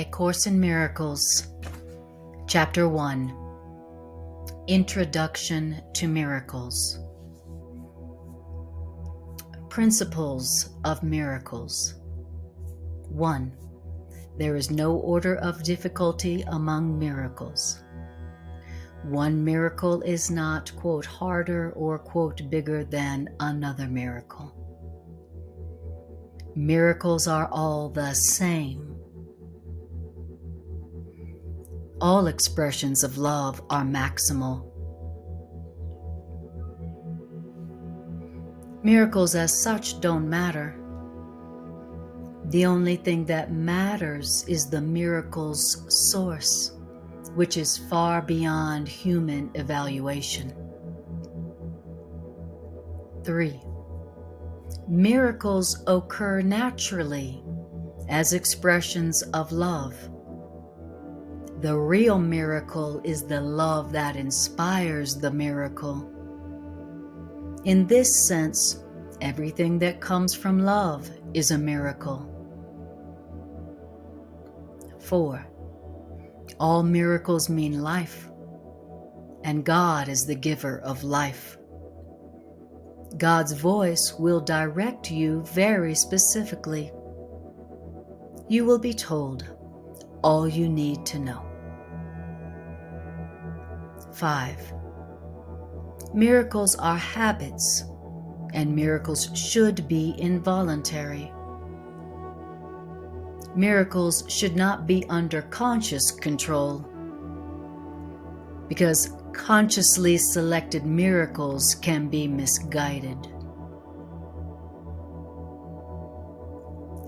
A Course in Miracles, Chapter 1, Introduction to Miracles. Principles of Miracles. 1. There is no order of difficulty among miracles. One miracle is not, quote, harder or, quote, bigger than another miracle. Miracles are all the same. All expressions of love are maximal. Miracles as such don't matter. The only thing that matters is the miracle's source, which is far beyond human evaluation. 3. Miracles occur naturally as expressions of love. The real miracle is the love that inspires the miracle. In this sense, everything that comes from love is a miracle. 4. All miracles mean life, and God is the giver of life. God's voice will direct you very specifically. You will be told all you need to know. 5. Miracles are habits, and miracles should be involuntary. Miracles should not be under conscious control, because consciously selected miracles can be misguided.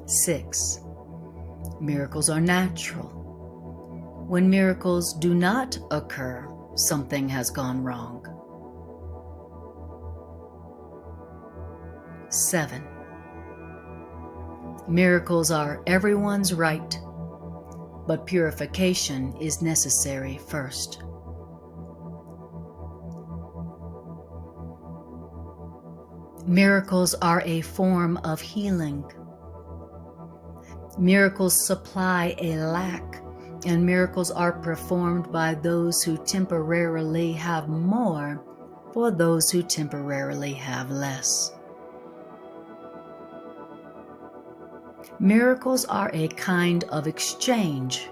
6. Miracles are natural. When miracles do not occur, something has gone wrong. 7. Miracles are everyone's right, but purification is necessary first. Miracles are a form of healing. Miracles supply a lack, and miracles are performed by those who temporarily have more for those who temporarily have less. Miracles are a kind of exchange.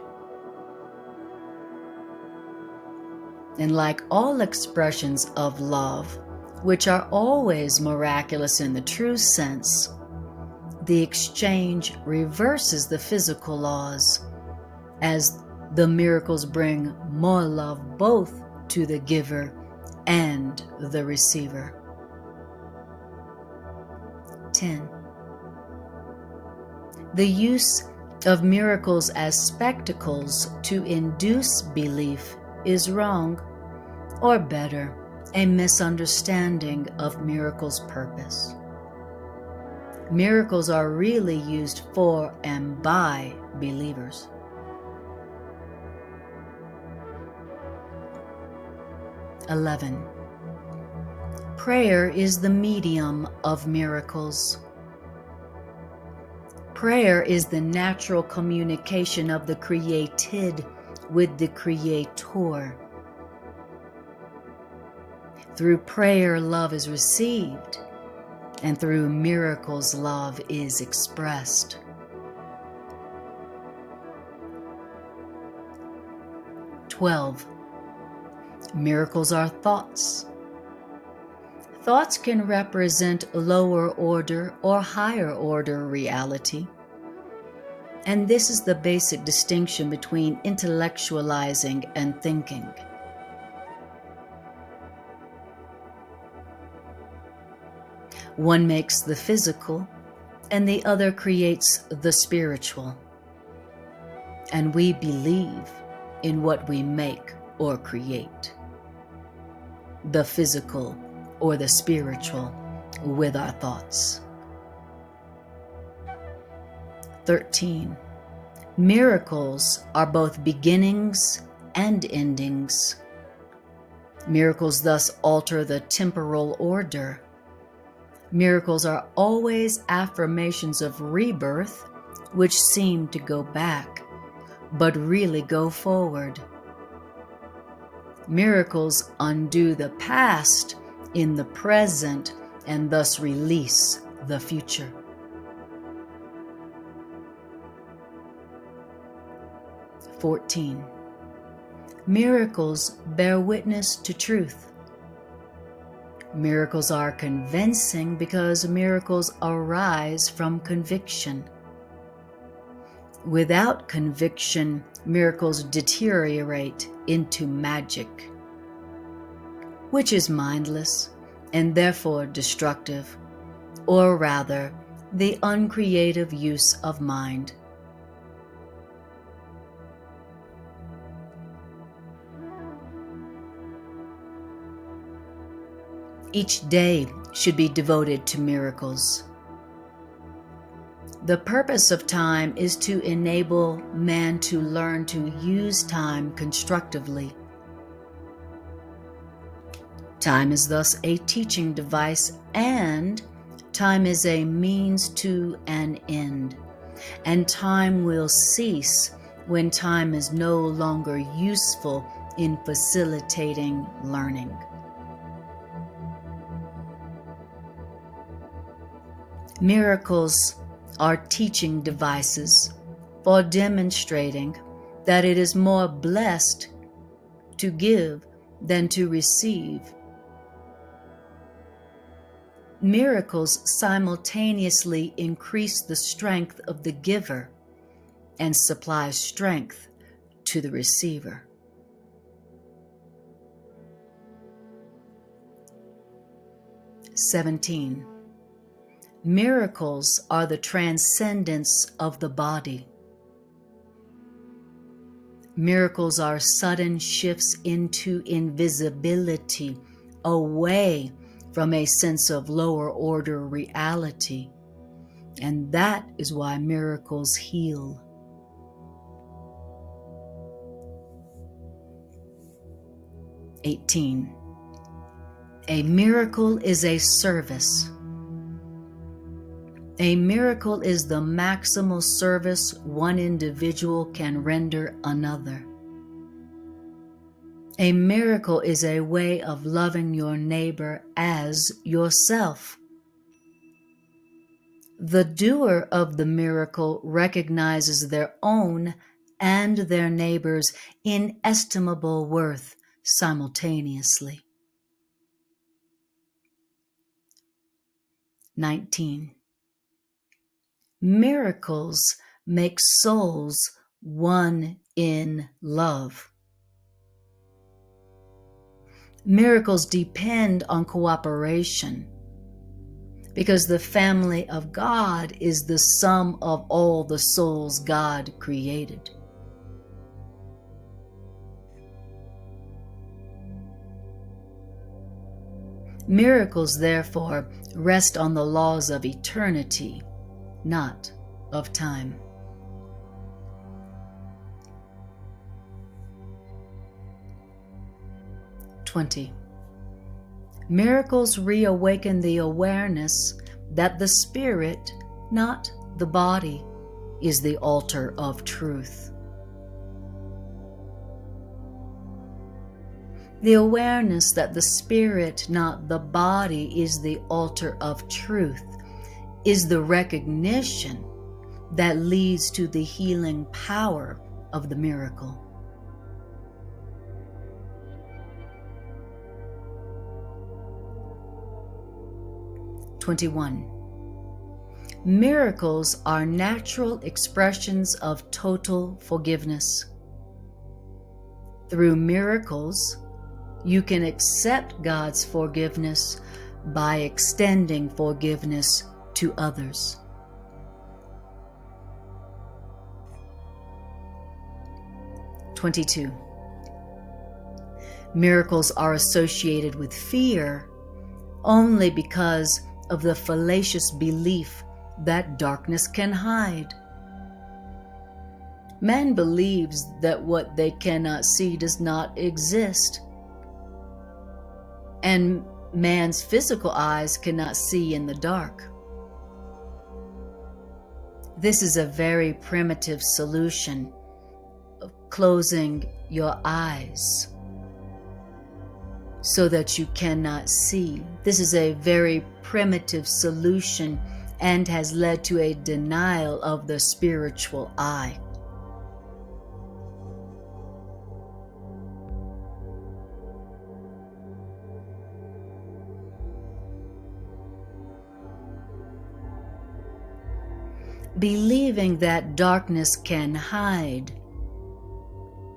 And like all expressions of love, which are always miraculous in the true sense, the exchange reverses the physical laws, as the miracles bring more love both to the giver and the receiver. 10. The use of miracles as spectacles to induce belief is wrong, or better, a misunderstanding of miracles' purpose. Miracles are really used for and by believers. 11. Prayer is the medium of miracles. Prayer is the natural communication of the created with the Creator. Through prayer, love is received, and through miracles, love is expressed. 12. Miracles are thoughts. Thoughts can represent lower order or higher order reality. And this is the basic distinction between intellectualizing and thinking. One makes the physical, and the other creates the spiritual. And we believe in what we make or create, the physical or the spiritual, with our thoughts. 13. Miracles are both beginnings and endings. Miracles thus alter the temporal order. Miracles are always affirmations of rebirth, which seem to go back, but really go forward. Miracles undo the past in the present and thus release the future. 14. Miracles bear witness to truth. Miracles are convincing because miracles arise from conviction. Without conviction, miracles deteriorate into magic, which is mindless and therefore destructive, or rather, the uncreative use of mind. Each day should be devoted to miracles. The purpose of time is to enable man to learn to use time constructively. Time is thus a teaching device, and time is a means to an end. And time will cease when time is no longer useful in facilitating learning. Miracles are teaching devices for demonstrating that it is more blessed to give than to receive. Miracles simultaneously increase the strength of the giver and supply strength to the receiver. (17) Miracles are the transcendence of the body. Miracles are sudden shifts into invisibility, away from a sense of lower order reality, and that is why miracles heal. (18) A miracle is a service. A miracle is the maximal service one individual can render another. A miracle is a way of loving your neighbor as yourself. The doer of the miracle recognizes their own and their neighbor's inestimable worth simultaneously. 19. Miracles make souls one in love. Miracles depend on cooperation because the family of God is the sum of all the souls God created. Miracles, therefore, rest on the laws of eternity, not of time. (20) Miracles reawaken the awareness that the spirit, not the body, is the altar of truth. The awareness that the spirit, not the body, is the altar of truth is the recognition that leads to the healing power of the miracle. (21) Miracles are natural expressions of total forgiveness. Through miracles, you can accept God's forgiveness by extending forgiveness to others. 22. Miracles are associated with fear only because of the fallacious belief that darkness can hide. Man believes that what they cannot see does not exist, and man's physical eyes cannot see in the dark. This is a very primitive solution closing your eyes so that you cannot see. This is a very primitive solution and has led to a denial of the spiritual eye. Believing that darkness can hide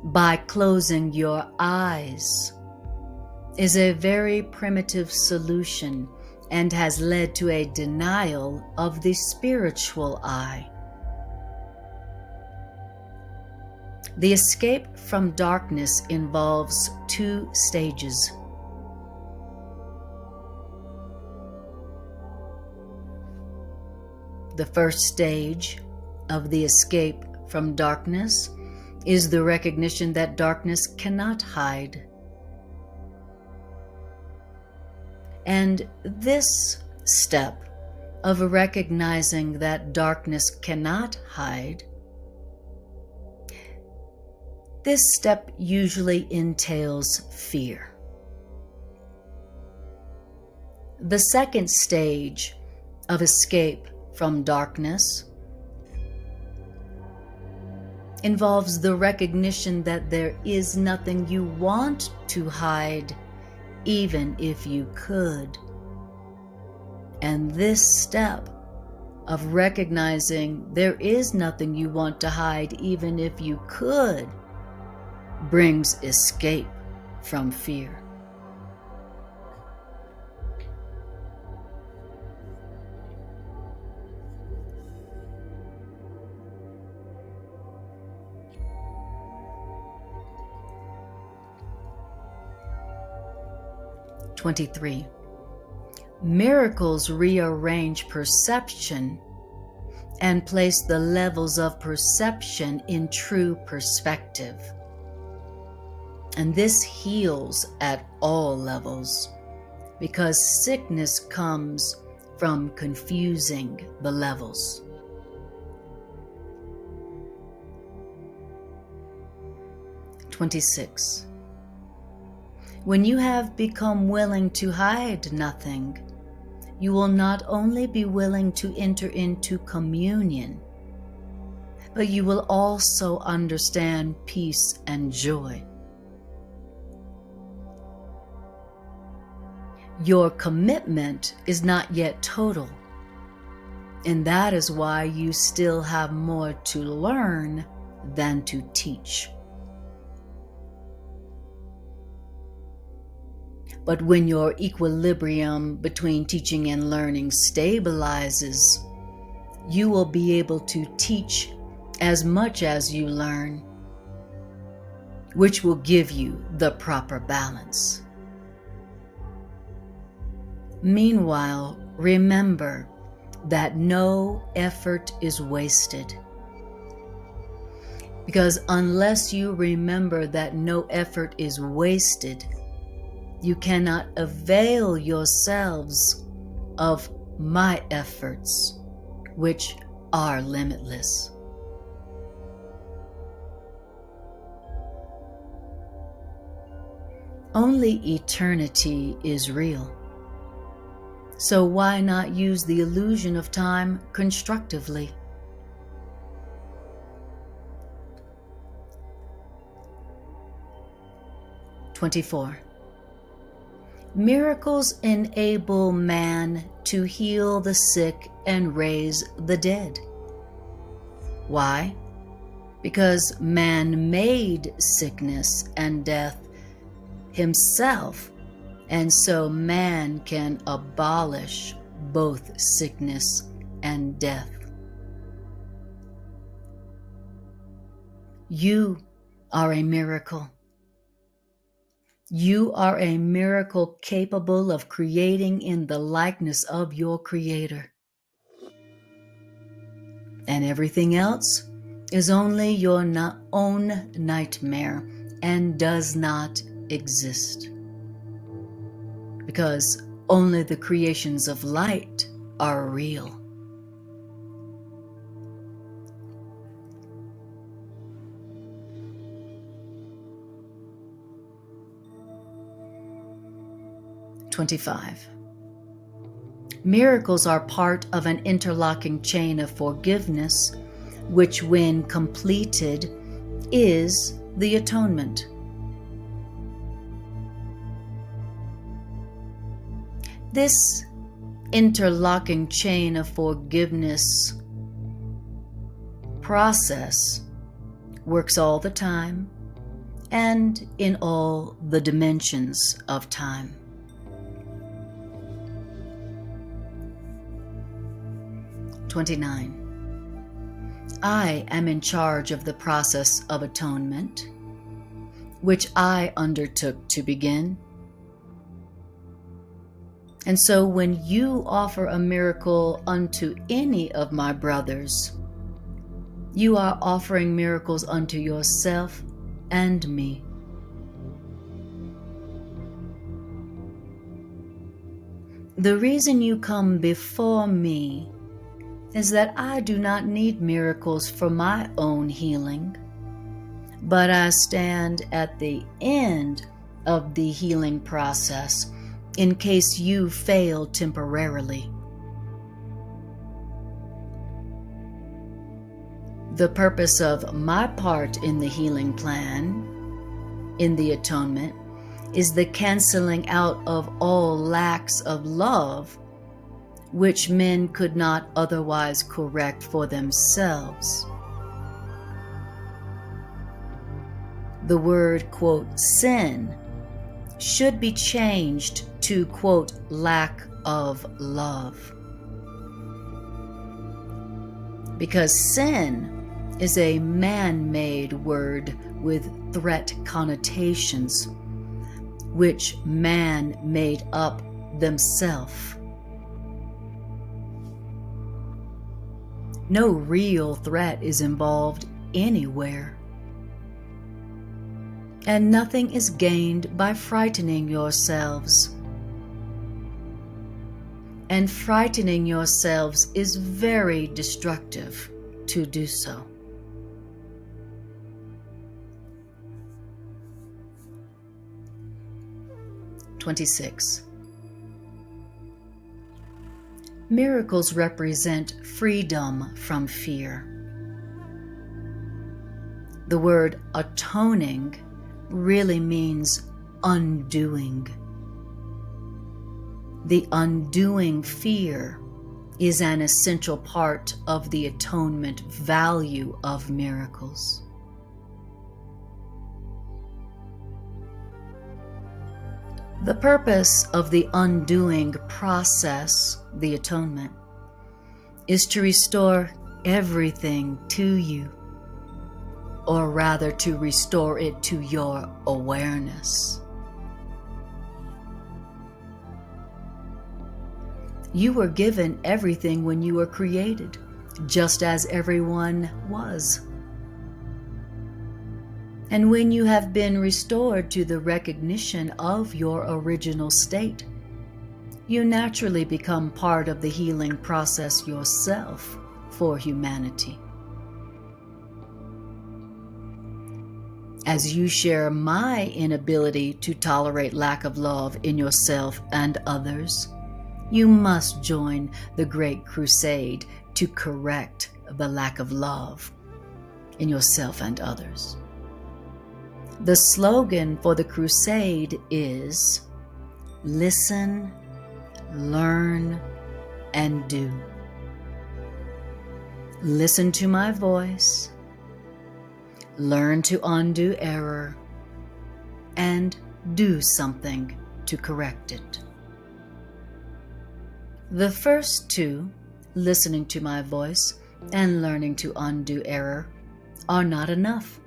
by closing your eyes is a very primitive solution and has led to a denial of the spiritual eye. The escape from darkness involves 2 stages. The first stage of the escape from darkness is the recognition that darkness cannot hide. And this step of recognizing that darkness cannot hide, this step usually entails fear. The second stage of escape from darkness involves the recognition that there is nothing you want to hide, even if you could. And this step of recognizing there is nothing you want to hide, even if you could, brings escape from fear. (23) Miracles rearrange perception and place the levels of perception in true perspective. And this heals at all levels, because sickness comes from confusing the levels. (26) When you have become willing to hide nothing, you will not only be willing to enter into communion, but you will also understand peace and joy. Your commitment is not yet total, and that is why you still have more to learn than to teach. But when your equilibrium between teaching and learning stabilizes, you will be able to teach as much as you learn, which will give you the proper balance. Meanwhile, remember that no effort is wasted. Because unless you remember that no effort is wasted, you cannot avail yourselves of my efforts, which are limitless. Only eternity is real. So why not use the illusion of time constructively? (24) Miracles enable man to heal the sick and raise the dead. Why? Because man made sickness and death himself, and so man can abolish both sickness and death. You are a miracle. You are a miracle capable of creating in the likeness of your Creator. And everything else is only your own nightmare and does not exist. Because only the creations of light are real. 25. Miracles are part of an interlocking chain of forgiveness, which, when completed, is the atonement. This interlocking chain of forgiveness process works all the time and in all the dimensions of time. "29. I am in charge of the process of atonement, which I undertook to begin. And so when you offer a miracle unto any of my brothers, you are offering miracles unto yourself and me. The reason you come before me is that I do not need miracles for my own healing, but I stand at the end of the healing process in case you fail temporarily. The purpose of my part in the healing plan, in the atonement, is the canceling out of all lacks of love which men could not otherwise correct for themselves. The word, quote, sin should be changed to, quote, lack of love. Because sin is a man-made word with threat connotations, which man made up themselves. No real threat is involved anywhere. And nothing is gained by frightening yourselves. And frightening yourselves is very destructive to do so. "26. Miracles represent freedom from fear. The word atoning really means undoing. The undoing fear is an essential part of the atonement value of miracles. The purpose of the undoing process, the atonement, is to restore everything to you, or rather to restore it to your awareness. You were given everything when you were created, just as everyone was. And when you have been restored to the recognition of your original state, you naturally become part of the healing process yourself for humanity. As you share my inability to tolerate lack of love in yourself and others, you must join the great crusade to correct the lack of love in yourself and others. The slogan for the crusade is listen, learn, and do. Listen to my voice, learn to undo error, and do something to correct it. The first two, listening to my voice and learning to undo error, are not enough.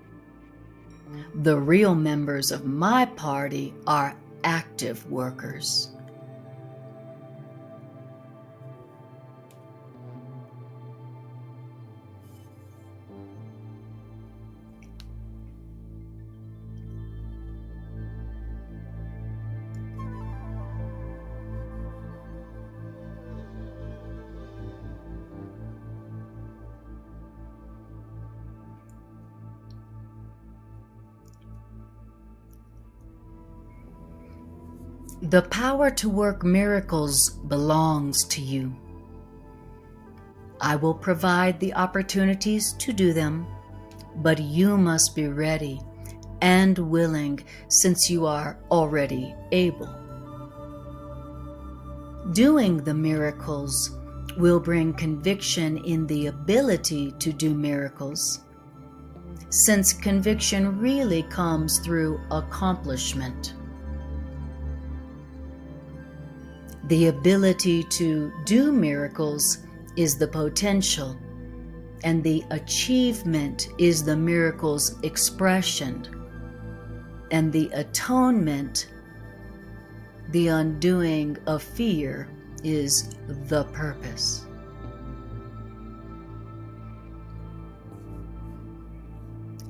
The real members of my party are active workers. The power to work miracles belongs to you. I will provide the opportunities to do them, but you must be ready and willing, since you are already able. Doing the miracles will bring conviction in the ability to do miracles, since conviction really comes through accomplishment. The ability to do miracles is the potential, and the achievement is the miracle's expression, and the atonement, the undoing of fear, is the purpose.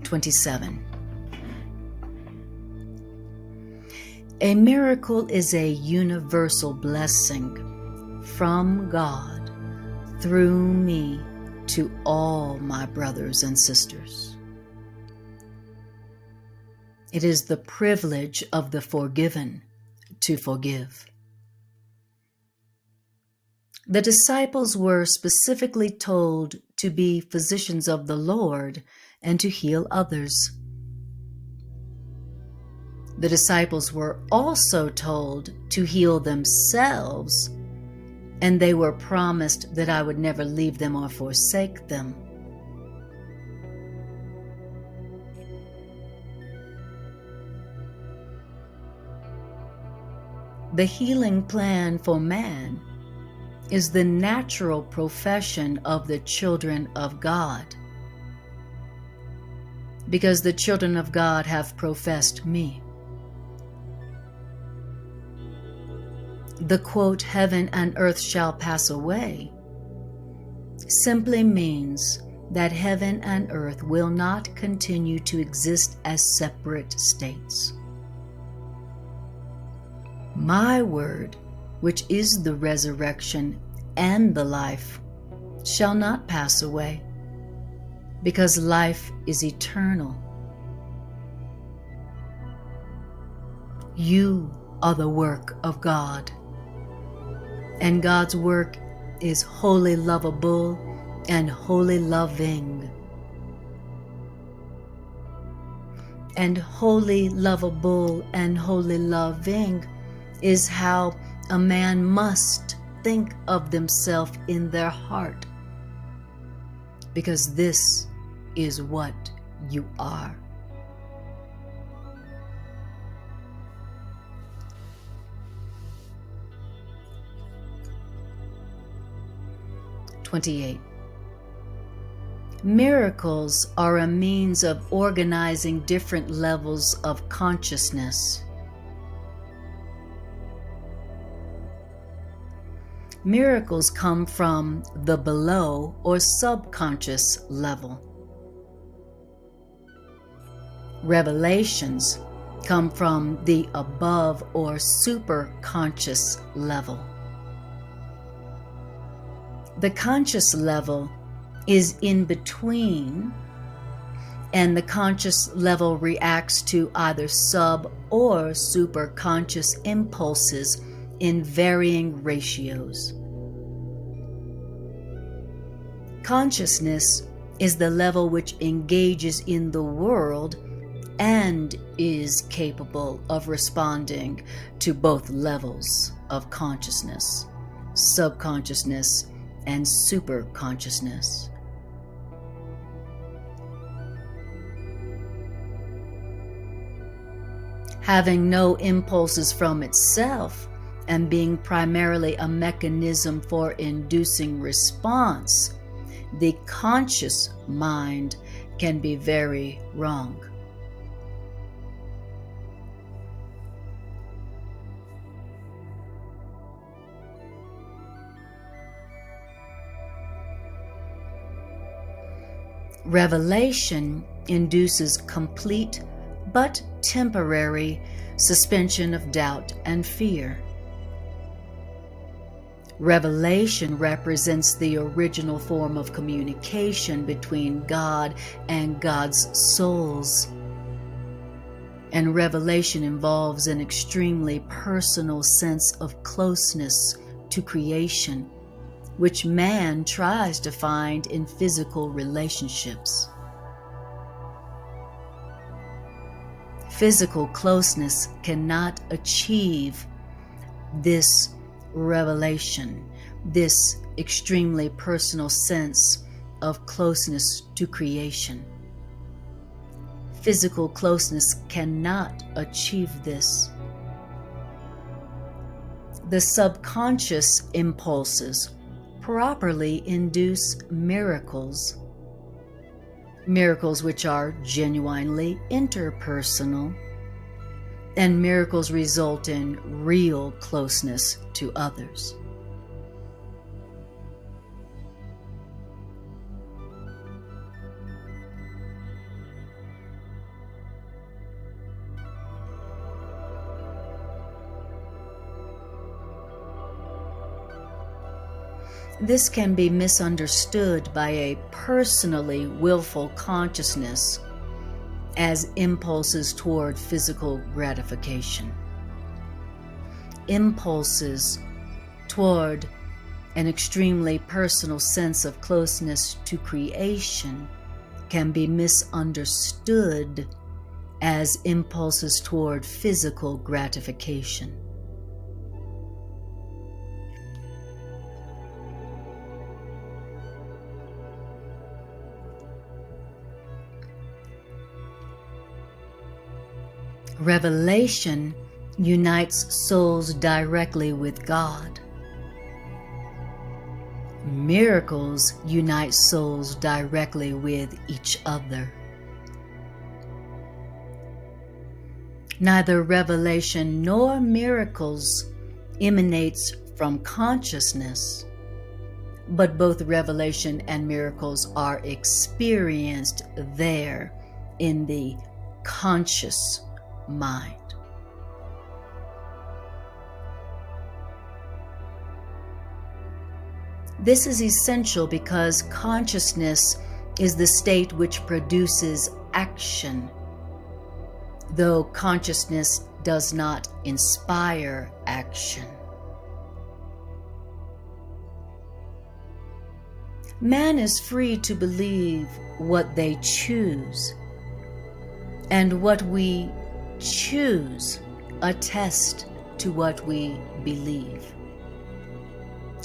(27) A miracle is a universal blessing from God through me to all my brothers and sisters. It is the privilege of the forgiven to forgive. The disciples were specifically told to be physicians of the Lord and to heal others. The disciples were also told to heal themselves, and they were promised that I would never leave them or forsake them. The healing plan for man is the natural profession of the children of God, because the children of God have professed me. The quote, "heaven and earth shall pass away," simply means that heaven and earth will not continue to exist as separate states. My word, which is the resurrection and the life, shall not pass away, because life is eternal. You are the work of God, and God's work is wholly lovable and wholly loving. And wholly lovable and wholly loving is how a man must think of themselves in their heart, because this is what you are. (28) Miracles are a means of organizing different levels of consciousness. Miracles come from the below or subconscious level. Revelations come from the above or superconscious level. The conscious level is in between, and the conscious level reacts to either sub or superconscious impulses in varying ratios. Consciousness is the level which engages in the world and is capable of responding to both levels of consciousness, subconsciousness, and superconsciousness. Having no impulses from itself and being primarily a mechanism for inducing response, the conscious mind can be very wrong. Revelation induces complete but temporary suspension of doubt and fear. Revelation represents the original form of communication between God and God's souls. And revelation involves an extremely personal sense of closeness to creation, which man tries to find in physical relationships. Physical closeness cannot achieve this revelation, this extremely personal sense of closeness to creation. Physical closeness cannot achieve this. The subconscious impulses properly induce miracles, miracles which are genuinely interpersonal, and miracles result in real closeness to others. This can be misunderstood by a personally willful consciousness as impulses toward physical gratification. Impulses toward an extremely personal sense of closeness to creation can be misunderstood as impulses toward physical gratification. Revelation unites souls directly with God. Miracles unite souls directly with each other. Neither revelation nor miracles emanates from consciousness, but both revelation and miracles are experienced there in the conscious mind. This is essential because consciousness is the state which produces action, though consciousness does not inspire action. Man is free to believe what they choose, and what we choose attest to what we believe.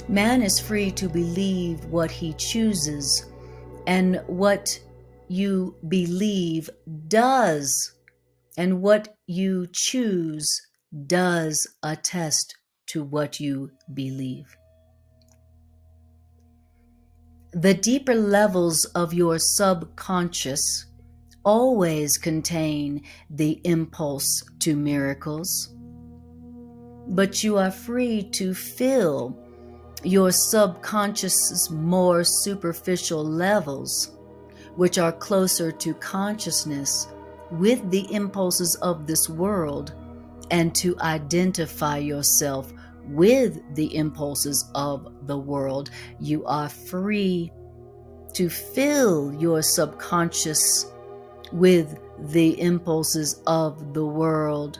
Man is free to believe what he chooses, and what you believe does, and what you choose does attest to what you believe. The deeper levels of your subconscious always contain the impulse to miracles, but you are free to fill your subconscious's more superficial levels, which are closer to consciousness, with the impulses of this world, and to identify yourself with the impulses of the world. You are free to fill your subconscious with the impulses of the world.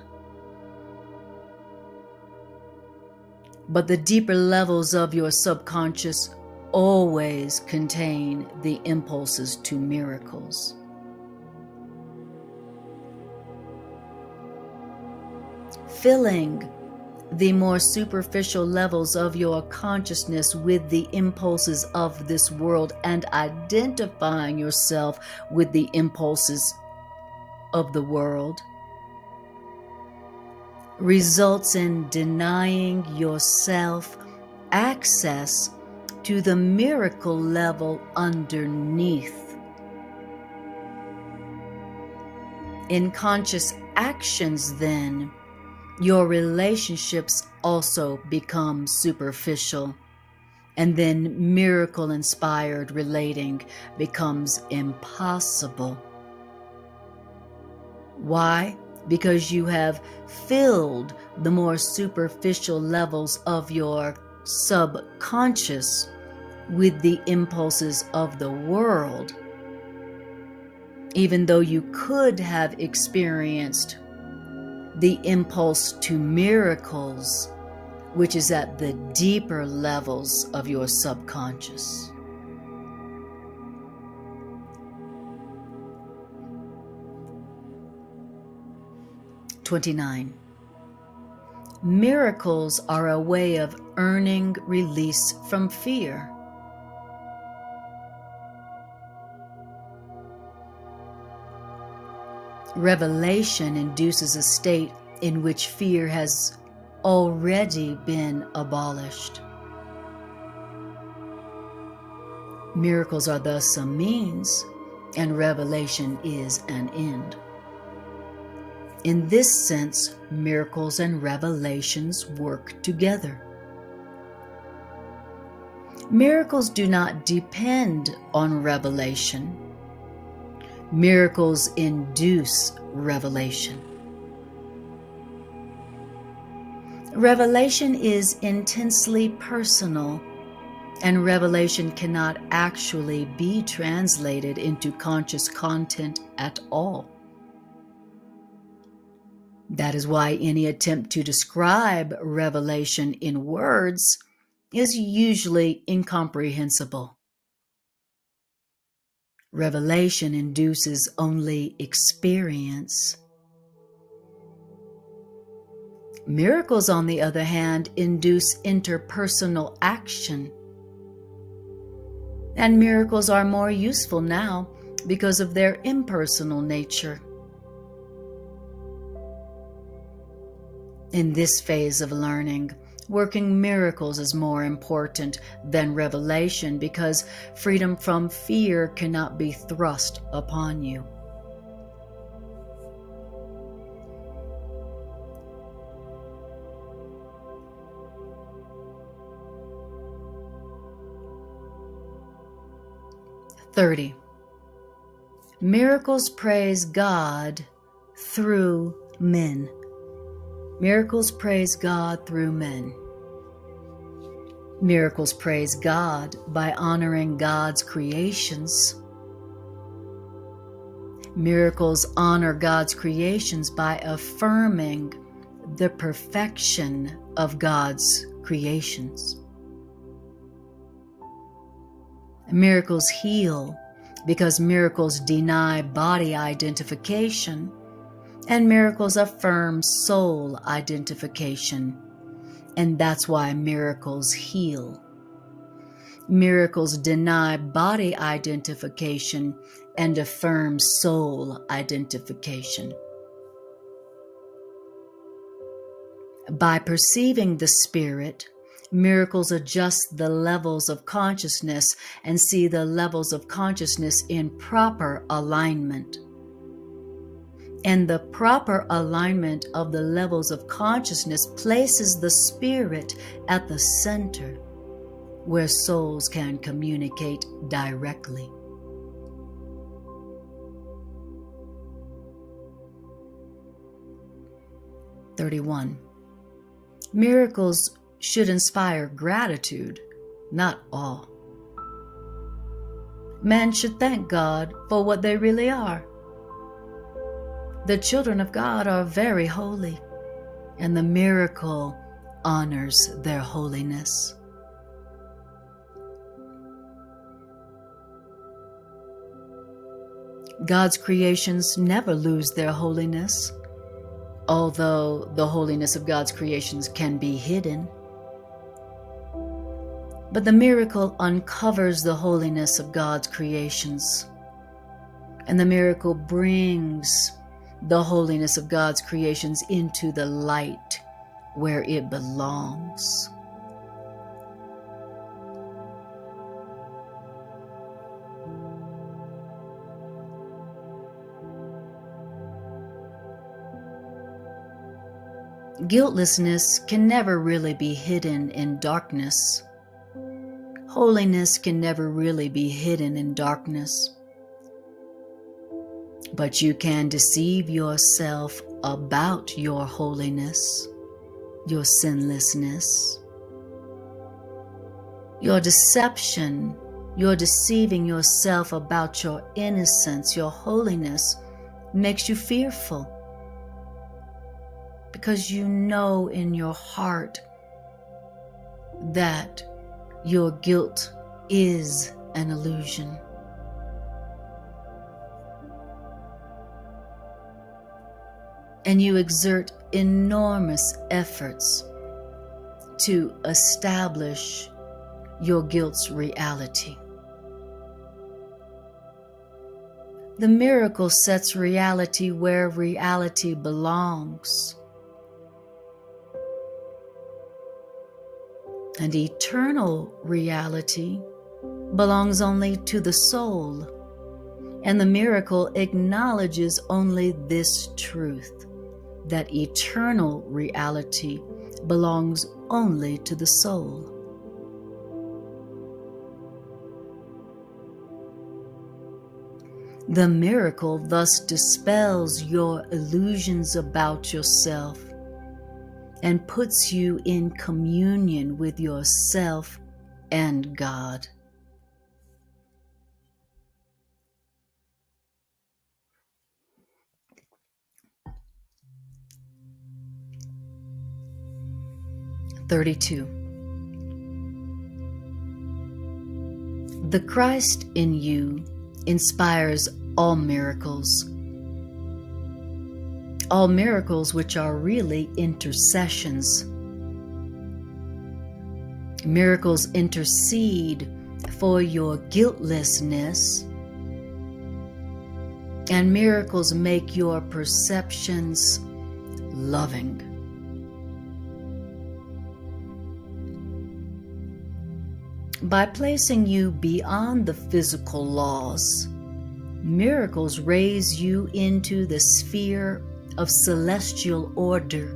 But the deeper levels of your subconscious always contain the impulses to miracles. Filling the more superficial levels of your consciousness with the impulses of this world and identifying yourself with the impulses of the world results in denying yourself access to the miracle level underneath. In conscious actions, then, your relationships also become superficial, and then miracle-inspired relating becomes impossible. Why? Because you have filled the more superficial levels of your subconscious with the impulses of the world, even though you could have experienced the impulse to miracles, which is at the deeper levels of your subconscious. "29. Miracles are a way of earning release from fear. Revelation induces a state in which fear has already been abolished. Miracles are thus a means, and revelation is an end. In this sense, miracles and revelations work together. Miracles do not depend on revelation. Miracles induce revelation. Revelation is intensely personal, and revelation cannot actually be translated into conscious content at all. That is why any attempt to describe revelation in words is usually incomprehensible. Revelation induces only experience. Miracles, on the other hand, induce interpersonal action. And miracles are more useful now because of their impersonal nature. In this phase of learning, working miracles is more important than revelation because freedom from fear cannot be thrust upon you. "30. Miracles praise God through men. Miracles praise God through men. Miracles praise God by honoring God's creations. Miracles honor God's creations by affirming the perfection of God's creations. Miracles heal because miracles deny body identification, and miracles affirm soul identification, and that's why miracles heal. Miracles deny body identification and affirm soul identification. By perceiving the Spirit, miracles adjust the levels of consciousness and see the levels of consciousness in proper alignment. And the proper alignment of the levels of consciousness places the Spirit at the center, where souls can communicate directly. "31. Miracles should inspire gratitude, not awe. Man should thank God for what they really are. The children of God are very holy, and the miracle honors their holiness. God's creations never lose their holiness, although the holiness of God's creations can be hidden. But the miracle uncovers the holiness of God's creations, and the miracle brings the holiness of God's creations into the light where it belongs. Guiltlessness can never really be hidden in darkness. Holiness can never really be hidden in darkness. But you can deceive yourself about your holiness, your sinlessness. Your deception, your deceiving yourself about your innocence, your holiness, makes you fearful. because you know in your heart that your guilt is an illusion. And you exert enormous efforts to establish your guilt's reality. The miracle sets reality where reality belongs. And eternal reality belongs only to the soul. And the miracle acknowledges only this truth, that eternal reality belongs only to the soul. The miracle thus dispels your illusions about yourself and puts you in communion with yourself and God. The Christ in you inspires all miracles which are really intercessions. Miracles intercede for your guiltlessness, and miracles make your perceptions loving. By placing you beyond the physical laws, miracles raise you into the sphere of celestial order.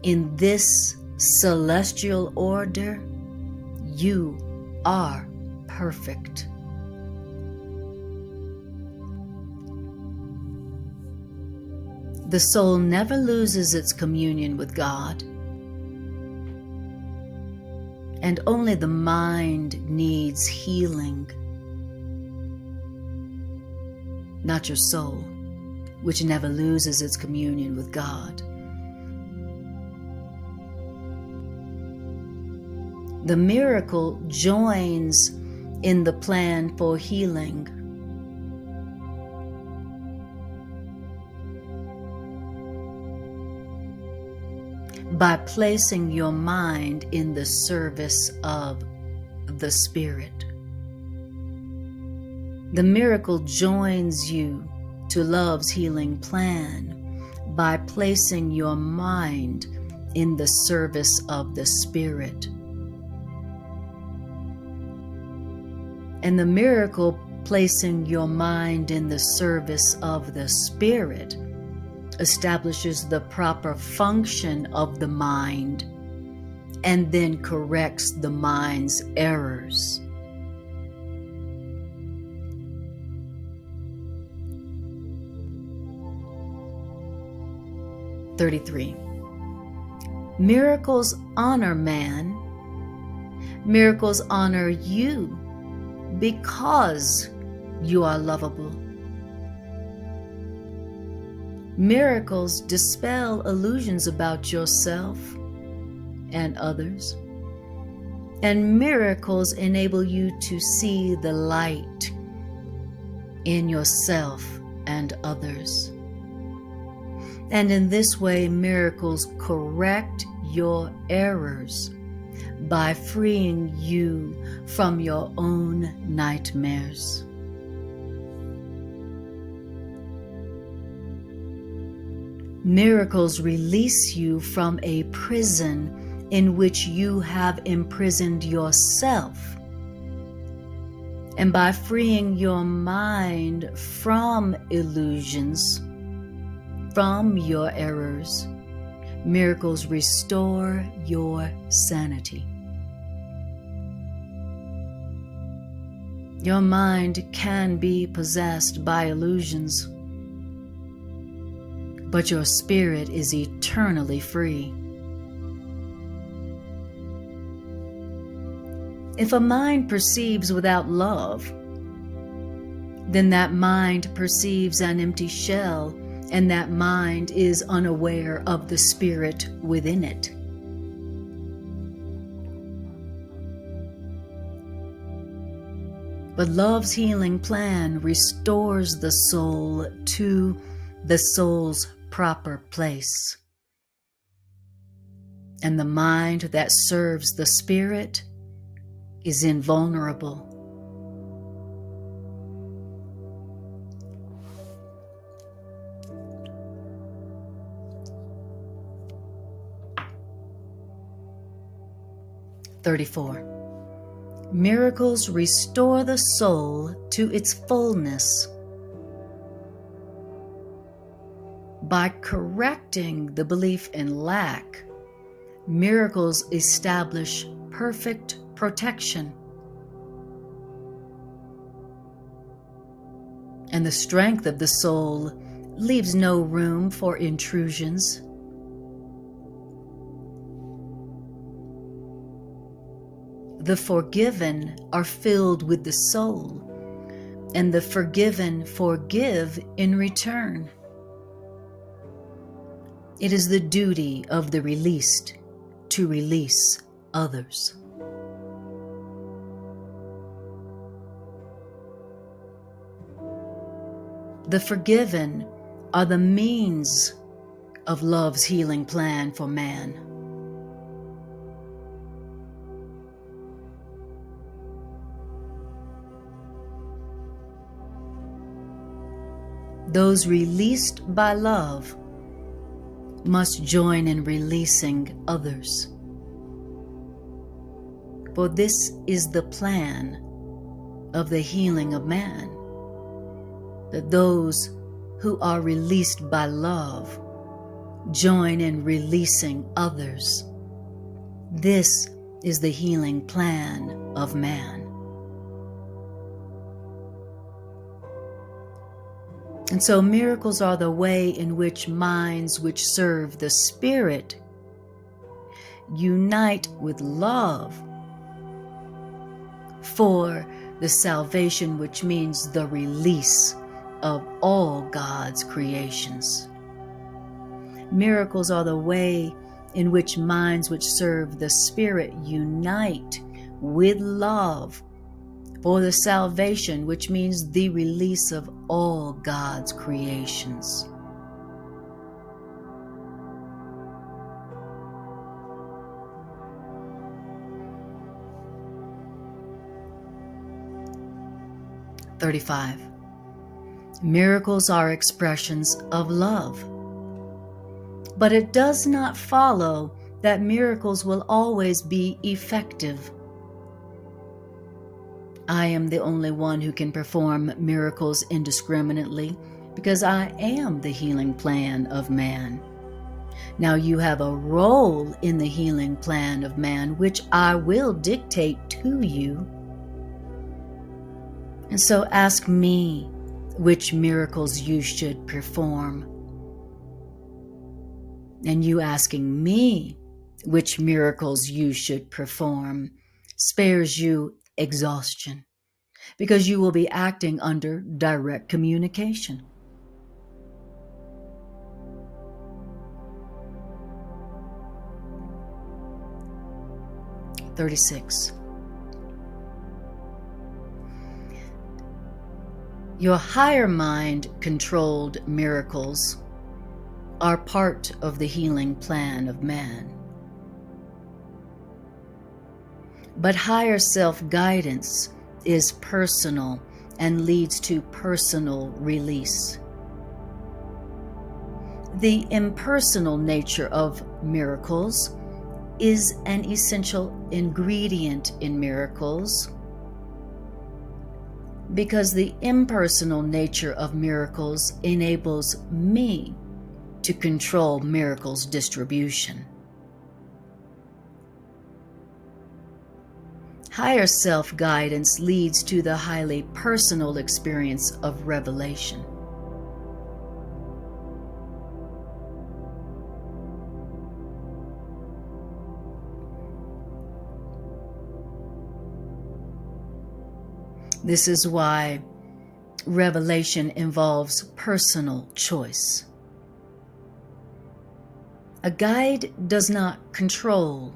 In this celestial order, you are perfect. The soul never loses its communion with God. And only the mind needs healing, not your soul, which never loses its communion with God. The miracle joins in the plan for healing. By placing your mind in the service of the Spirit. The miracle joins you to love's healing plan by placing your mind in the service of the Spirit. And the miracle placing your mind in the service of the Spirit establishes the proper function of the mind and then corrects the mind's errors. Miracles honor man. Miracles honor you because you are lovable. Miracles dispel illusions about yourself and others, and miracles enable you to see the light in yourself and others. And in this way, miracles correct your errors by freeing you from your own nightmares. Miracles release you from a prison in which you have imprisoned yourself. And by freeing your mind from illusions, from your errors, miracles restore your sanity. Your mind can be possessed by illusions, but your spirit is eternally free. If a mind perceives without love, then that mind perceives an empty shell and that mind is unaware of the spirit within it. But love's healing plan restores the soul to the soul's proper place. And the mind that serves the spirit is invulnerable. Miracles restore the soul to its fullness. By correcting the belief in lack, miracles establish perfect protection. And the strength of the soul leaves no room for intrusions. The forgiven are filled with the soul, and the forgiven forgive in return. It is the duty of the released to release others. The forgiven are the means of love's healing plan for man. Those released by love must join in releasing others. For this is the plan of the healing of man, that those who are released by love join in releasing others. This is the healing plan of man. And so miracles are the way in which minds which serve the Spirit unite with love for the salvation which means the release of all God's creations. Miracles are the way in which minds which serve the Spirit unite with love for the salvation which means the release of all God's creations. Miracles are expressions of love. But it does not follow that miracles will always be effective. I am the only one who can perform miracles indiscriminately because I am the healing plan of man. Now you have a role in the healing plan of man, which I will dictate to you. And so ask me which miracles you should perform. And you asking me which miracles you should perform spares you exhaustion, because you will be acting under direct communication. Your higher mind controlled miracles are part of the healing plan of man. But higher self-guidance is personal and leads to personal release. The impersonal nature of miracles is an essential ingredient in miracles, because the impersonal nature of miracles enables me to control miracles' distribution. Higher self-guidance leads to the highly personal experience of revelation. This is why revelation involves personal choice. A guide does not control,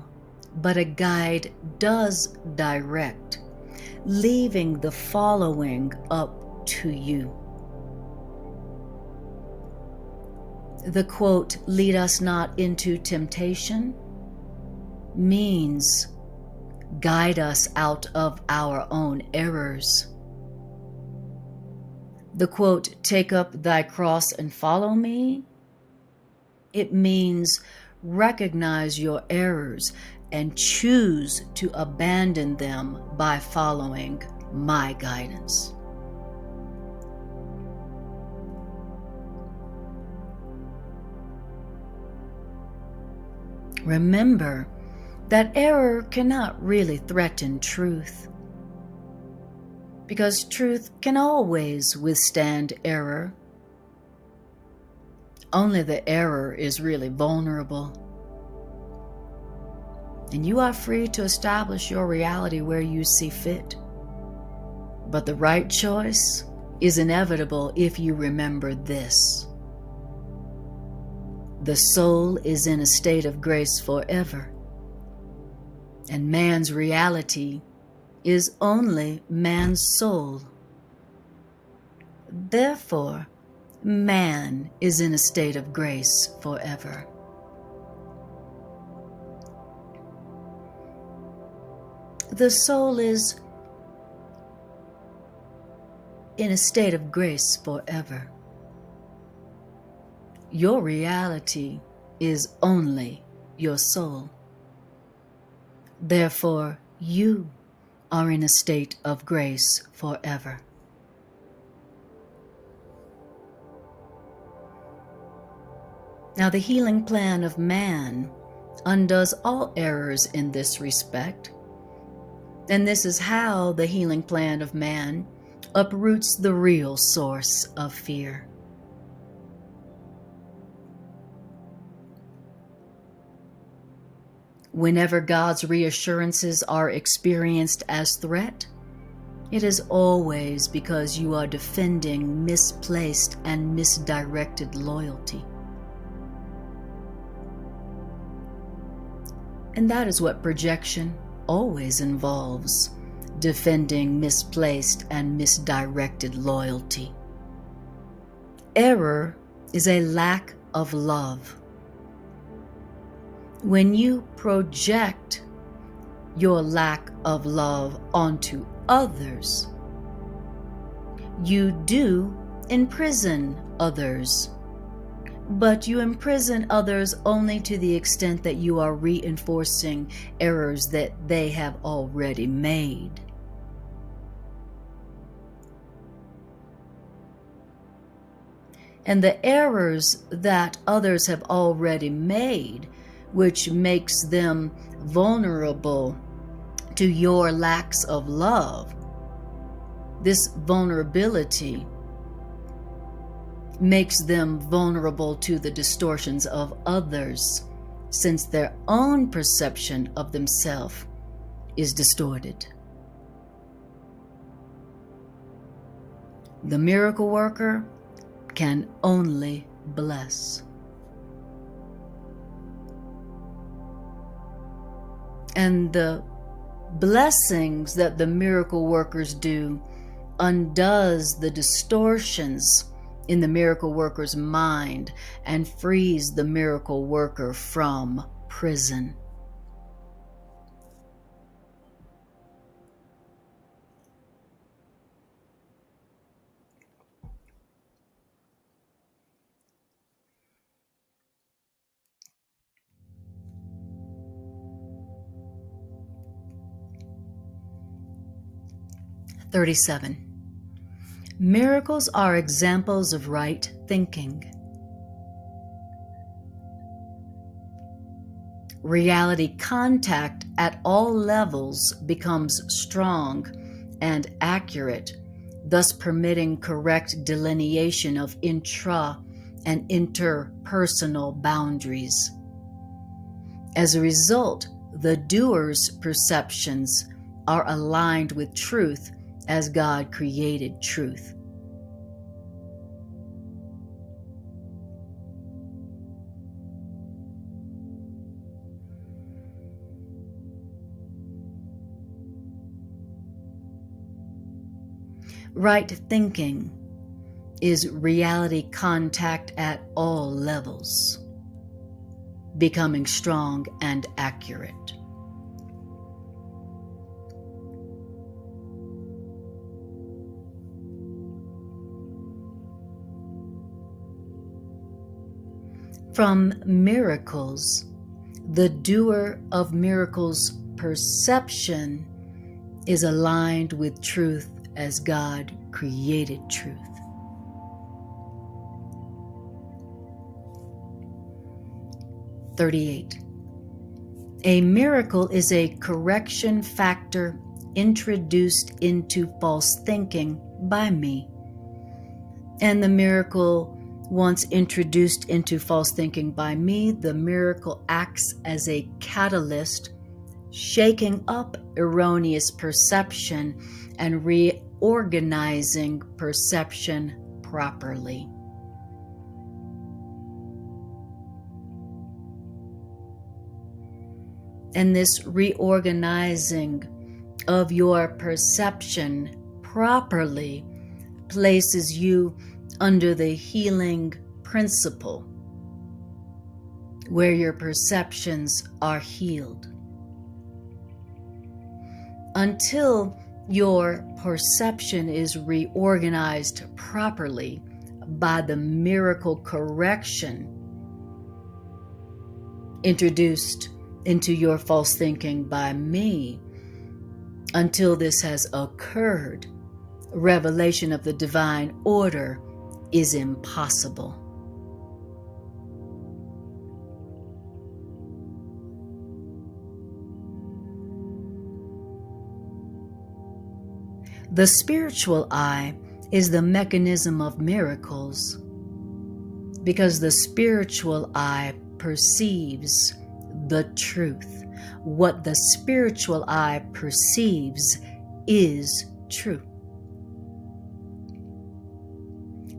but a guide does direct, leaving the following up to you. The quote, "Lead us not into temptation," means guide us out of our own errors. The quote, "Take up thy cross and follow me," it means recognize your errors and choose to abandon them by following my guidance. Remember that error cannot really threaten truth, because truth can always withstand error. Only the error is really vulnerable. And you are free to establish your reality where you see fit. But the right choice is inevitable if you remember this: the soul is in a state of grace forever, and man's reality is only man's soul. Therefore, man is in a state of grace forever. The soul is in a state of grace forever. Your reality is only your soul. Therefore, you are in a state of grace forever. Now, the healing plan of man undoes all errors in this respect, and this is how the healing plan of man uproots the real source of fear. Whenever God's reassurances are experienced as threat, it is always because you are defending misplaced and misdirected loyalty. And that is what projection always involves: defending misplaced and misdirected loyalty. Error is a lack of love. When you project your lack of love onto others, you do imprison others. But you imprison others only to the extent that you are reinforcing errors that they have already made. And the errors that others have already made, which makes them vulnerable to your lacks of love, this vulnerability makes them vulnerable to the distortions of others, since their own perception of themselves is distorted. The miracle worker can only bless. And the blessings that the miracle workers do undoes the distortions in the miracle worker's mind and frees the miracle worker from prison. (37) Miracles are examples of right thinking. Reality contact at all levels becomes strong and accurate, thus permitting correct delineation of intra- and interpersonal boundaries. As a result, the doer's perceptions are aligned with truth as God created truth. Right thinking is reality contact at all levels, becoming strong and accurate. From miracles, the doer of miracles' perception is aligned with truth as God created truth. (38) A miracle is a correction factor introduced into false thinking by me. And the miracle, once introduced into false thinking by me, the miracle acts as a catalyst, shaking up erroneous perception and reorganizing perception properly. And this reorganizing of your perception properly places you under the healing principle, where your perceptions are healed. Until your perception is reorganized properly by the miracle correction introduced into your false thinking by me, until this has occurred, revelation of the divine order is impossible. The spiritual eye is the mechanism of miracles, because the spiritual eye perceives the truth. What the spiritual eye perceives is true.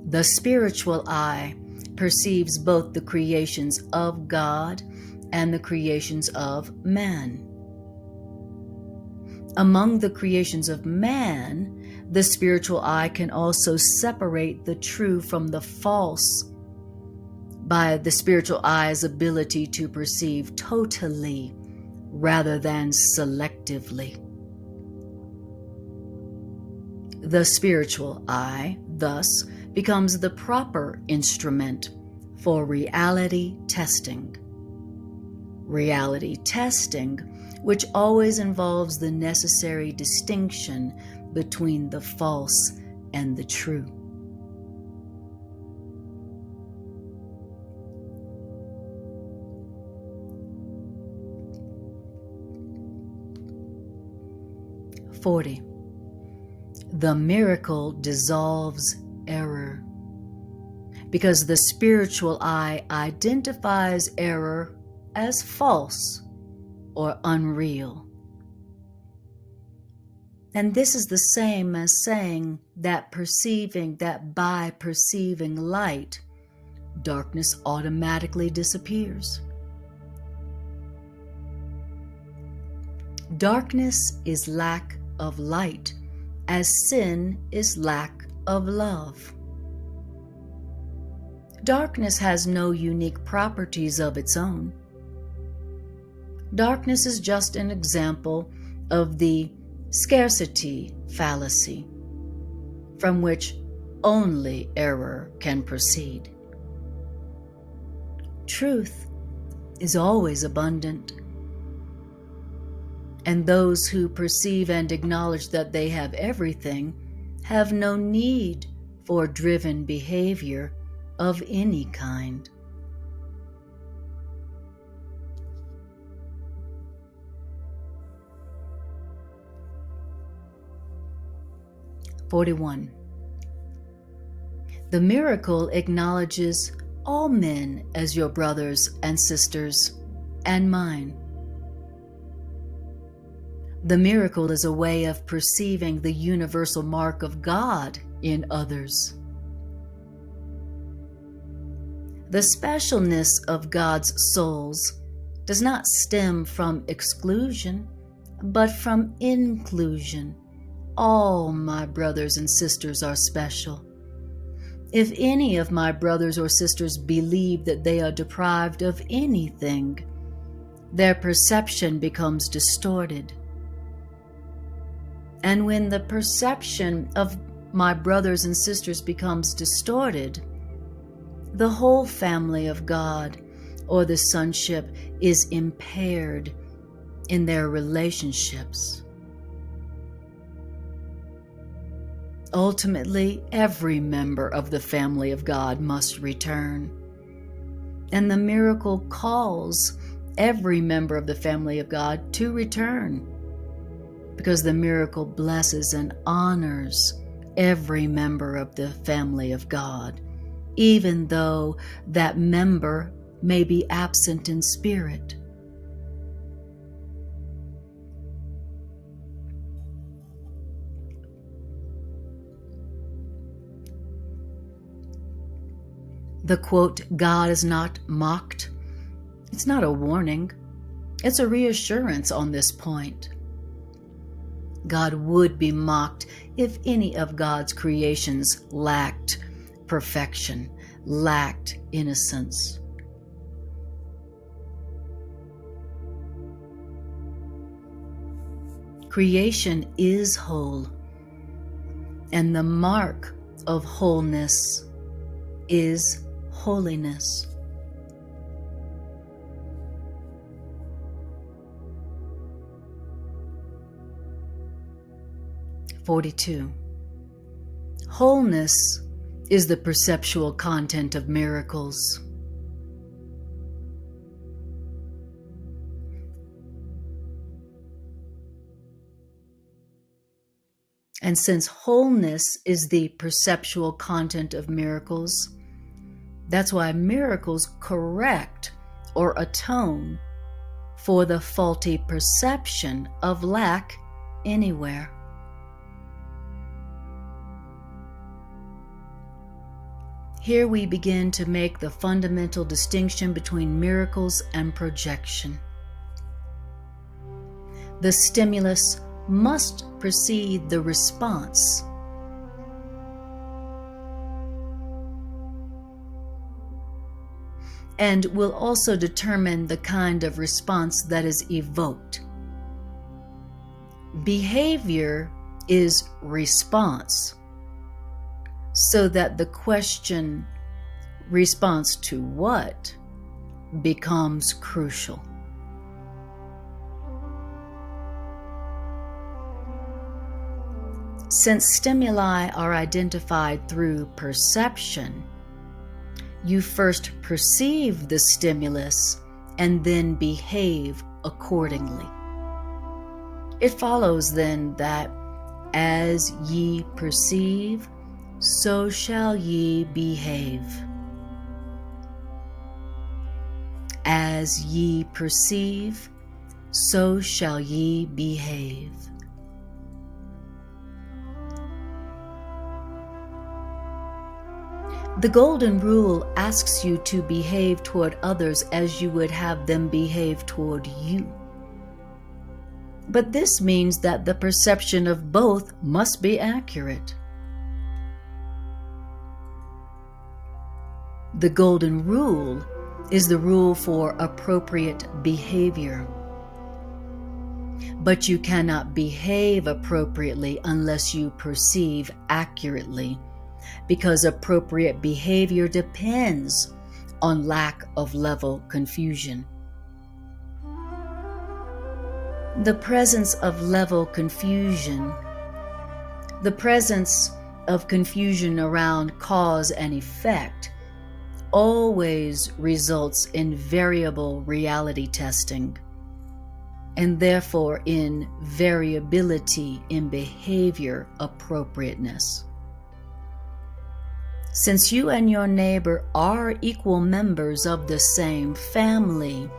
The spiritual eye perceives both the creations of God and the creations of man. Among the creations of man, the spiritual eye can also separate the true from the false by the spiritual eye's ability to perceive totally rather than selectively. The spiritual eye, thus, becomes the proper instrument for reality testing. Reality testing, which always involves the necessary distinction between the false and the true. (40) The miracle dissolves error, because the spiritual eye identifies error as false or unreal. And this is the same as saying that by perceiving light, darkness automatically disappears. Darkness is lack of light, as sin is lack of love. Darkness has no unique properties of its own. Darkness is just an example of the scarcity fallacy, from which only error can proceed. Truth is always abundant, and those who perceive and acknowledge that they have everything have no need for driven behavior of any kind. (41) The miracle acknowledges all men as your brothers and sisters and mine. The miracle is a way of perceiving the universal mark of God in others. The specialness of God's souls does not stem from exclusion, but from inclusion, all my brothers and sisters are special. If any of my brothers or sisters believe that they are deprived of anything, their perception becomes distorted. And when the perception of my brothers and sisters becomes distorted, the whole family of God or the sonship is impaired in their relationships. Ultimately, every member of the family of God must return. And the miracle calls every member of the family of God to return, because the miracle blesses and honors every member of the family of God, even though that member may be absent in spirit. The quote, God is not mocked, it's not a warning, it's a reassurance on this point. God would be mocked if any of God's creations lacked perfection, lacked innocence. Creation is whole, and the mark of wholeness is holiness. Wholeness is the perceptual content of miracles. And since wholeness is the perceptual content of miracles, that's why miracles correct or atone for the faulty perception of lack anywhere. Here we begin to make the fundamental distinction between miracles and projection. The stimulus must precede the response. And will also determine the kind of response that is evoked. Behavior is response, so that the question, response to what, becomes crucial. Since stimuli are identified through perception, you first perceive the stimulus and then behave accordingly. It follows then that as ye perceive, so shall ye behave. As ye perceive, so shall ye behave. The Golden Rule asks you to behave toward others as you would have them behave toward you. But this means that the perception of both must be accurate. The Golden Rule is the rule for appropriate behavior. But you cannot behave appropriately unless you perceive accurately, because appropriate behavior depends on lack of level confusion. The presence of level confusion, the presence of confusion around cause and effect, always results in variable reality testing, and therefore in variability in behavior appropriateness. Since you and your neighbor are equal members of the same family,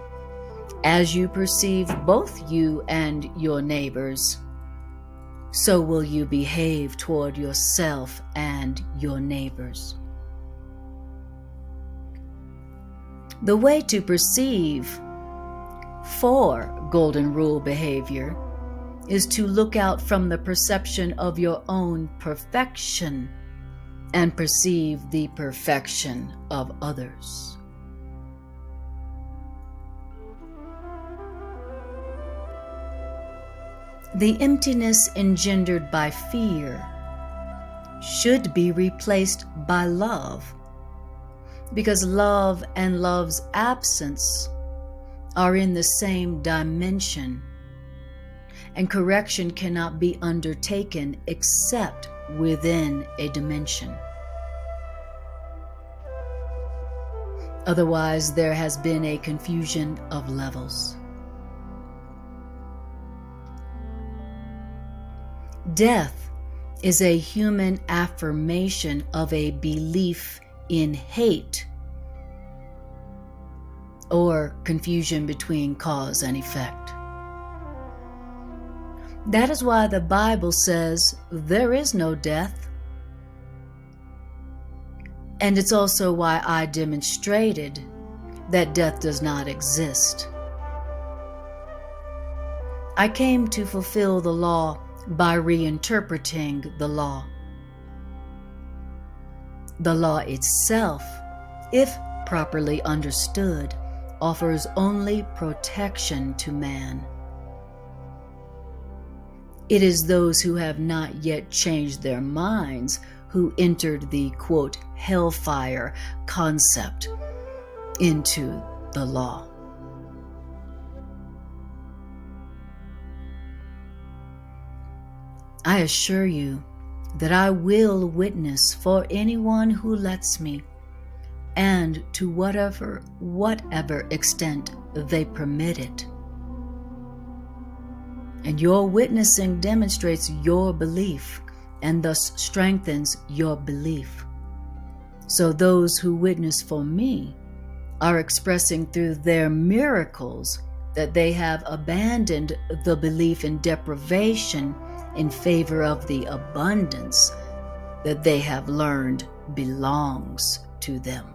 as you perceive both you and your neighbors, so will you behave toward yourself and your neighbors. The way to perceive for Golden Rule behavior is to look out from the perception of your own perfection and perceive the perfection of others. The emptiness engendered by fear should be replaced by love, because love and love's absence are in the same dimension, and correction cannot be undertaken except within a dimension. Otherwise, there has been a confusion of levels. Death is a human affirmation of a belief in hate or confusion between cause and effect. That is why the Bible says there is no death. And it's also why I demonstrated that death does not exist. I came to fulfill the law by reinterpreting the law. The law itself, if properly understood, offers only protection to man. It is those who have not yet changed their minds who entered the, quote, hellfire concept into the law. I assure you that I will witness for anyone who lets me, and to whatever extent they permit it. And your witnessing demonstrates your belief and thus strengthens your belief. So those who witness for me are expressing through their miracles that they have abandoned the belief in deprivation in favor of the abundance that they have learned belongs to them.